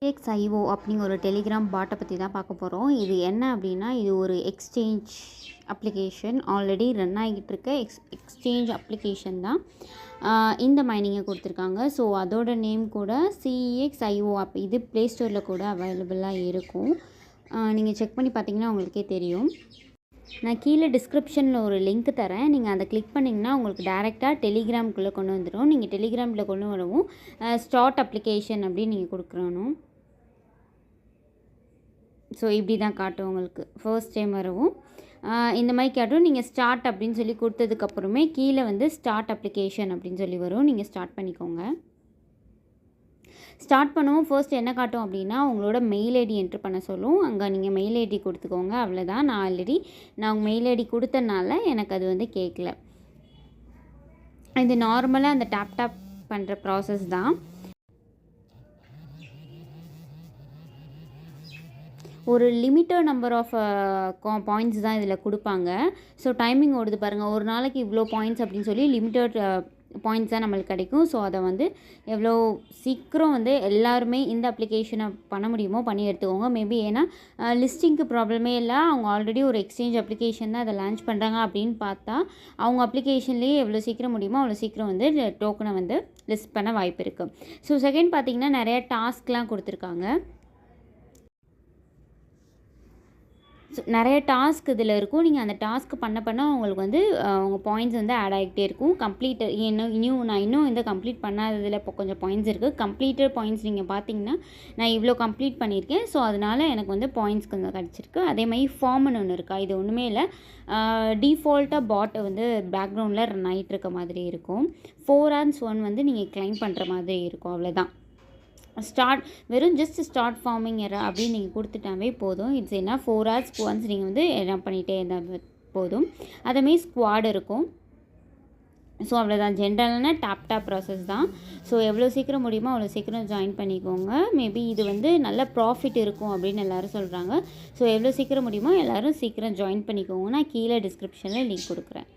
CXIO அப்படிங்கிற ஒரு Telegram பாட்டை பற்றி தான் பார்க்க போகிறோம். இது என்ன அப்படின்னா, இது ஒரு எக்ஸ்சேஞ்ச் அப்ளிகேஷன். ஆல்ரெடி ரன் ஆகிட்டு இருக்க எக்ஸ்சேஞ்ச் அப்ளிகேஷன் தான். இந்த மைனிங்கை கொடுத்துருக்காங்க. ஸோ அதோட நேம் கூட CXIO ஆப். இது ப்ளே ஸ்டோரில் கூட அவைலபிளாக இருக்கும். நீங்கள் செக் பண்ணி பார்த்தீங்கன்னா உங்களுக்கே தெரியும். நான் கீழே டிஸ்கிரிப்ஷனில் ஒரு லிங்க் தரேன். நீங்கள் அதை கிளிக் பண்ணிங்கன்னா உங்களுக்கு டேரெக்டாக டெலிகிராம்குள்ளே கொண்டு வந்துடும். நீங்கள் டெலிகிராமில் கொண்டு வரவும் ஸ்டார்ட் அப்ளிகேஷன் அப்படின்னு நீங்கள் கொடுக்கணும். ஸோ இப்படி தான் காட்டும் உங்களுக்கு. ஃபர்ஸ்ட் டைம் வரவும் இந்த மாதிரி காட்டும். நீங்கள் ஸ்டார்ட் அப்படின்னு சொல்லி கொடுத்ததுக்கப்புறமே கீழே வந்து ஸ்டார்ட் அப்ளிகேஷன் அப்படின்னு சொல்லி வரும். நீங்கள் ஸ்டார்ட் பண்ணிக்கோங்க. ஸ்டார்ட் பண்ணவும் ஃபர்ஸ்ட் என்ன காட்டும் அப்படின்னா, உங்களோட மெயில் ஐடி என்ட்ரு பண்ண சொல்லும். அங்கே நீங்கள் மெயில் ஐடி கொடுத்துக்கோங்க. அவ்வளோதான். நான் உங்கள் மெயில் ஐடி கொடுத்தனால எனக்கு அது வந்து கேட்கல. இது நார்மலாக அந்த டேப் பண்ணுற ப்ராசஸ் தான். ஒரு லிமிட்டட் நம்பர் ஆஃப் பாயிண்ட்ஸ் தான் இதில் கொடுப்பாங்க. ஸோ டைமிங் ஓடுது பாருங்கள். ஒரு நாளைக்கு இவ்வளோ பாயிண்ட்ஸ் அப்படின்னு சொல்லி லிமிட்டட் பாயிண்ட்ஸ் தான் நம்மளுக்கு கிடைக்கும். ஸோ அதை வந்து எவ்வளோ சீக்கிரம் வந்து எல்லாருமே இந்த அப்ளிகேஷனை பண்ண முடியுமோ பண்ணி எடுத்துக்கோங்க. மேபி ஏன்னா லிஸ்டிங்க்கு ப்ராப்ளமே இல்லை. அவங்க ஆல்ரெடி ஒரு எக்ஸ்சேஞ்ச் அப்ளிகேஷன் தான் அதை லான்ச் பண்ணுறாங்க அப்படின்னு பார்த்தா அவங்க அப்ளிகேஷன்லேயே எவ்வளோ சீக்கிரம் முடியுமோ அவ்வளோ சீக்கிரம் வந்து டோக்கனை வந்து லிஸ்ட் பண்ண வாய்ப்பு இருக்குது. ஸோ செகண்ட் பார்த்திங்கன்னா நிறையா டாஸ்க்லாம் கொடுத்துருக்காங்க. நிறைய டாஸ்க் இதில் இருக்கும். நீங்கள் அந்த டாஸ்க் பண்ண உங்களுக்கு வந்து உங்கள் பாயிண்ட்ஸ் வந்து ஆட் ஆகிட்டே இருக்கும். நான் இன்னும் இந்த கம்ப்ளீட் பண்ணாததில் இப்போ கொஞ்சம் பாயிண்ட்ஸ் இருக்குது. கம்ப்ளீட்டட் பாயிண்ட்ஸ் நீங்கள் பார்த்தீங்கன்னா நான் இவ்வளோ கம்ப்ளீட் பண்ணியிருக்கேன். ஸோ அதனால் எனக்கு வந்து பாயிண்ட்ஸ் கொஞ்சம் கிடச்சிருக்கு. அதே மாதிரி ஃபார்ம்னு ஒன்று இருக்கா. இது ஒன்றுமே இல்லை. டிஃபால்ட்டாக பாட்டை வந்து பேக்ரவுண்டில் ரன் ஆகிட்டு இருக்க மாதிரி இருக்கும். 4 hours 1 வந்து நீங்கள் கிளைம் பண்ணுற மாதிரி இருக்கும். அவ்வளோதான். வெறும் ஜஸ்ட் ஸ்டார்ட் ஃபார்மிங் எரர் அப்படின்னு நீங்கள் கொடுத்துட்டாவே போதும். இட்ஸ் என்ன 4 hours ஒன்ஸ் நீங்கள் வந்து என்ன பண்ணிகிட்டே இருந்தால் போதும். அதேமாரி ஸ்குவாட் இருக்கும். ஸோ அவ்வளோதான். ஜென்ரலான டேப் ப்ராசஸ் தான். ஸோ எவ்வளோ சீக்கிரம் முடியுமோ அவ்வளோ சீக்கிரம் ஜாயின் பண்ணிக்கோங்க. மேபி இது வந்து நல்ல ப்ராஃபிட் இருக்கும் அப்படின்னு எல்லோரும் சொல்கிறாங்க. ஸோ எவ்வளோ சீக்கிரம் முடியுமோ எல்லோரும் சீக்கிரம் ஜாயின் பண்ணிக்கோங்க. நான் கீழே டிஸ்கிரிப்ஷனில் லிங்க் கொடுக்குறேன்.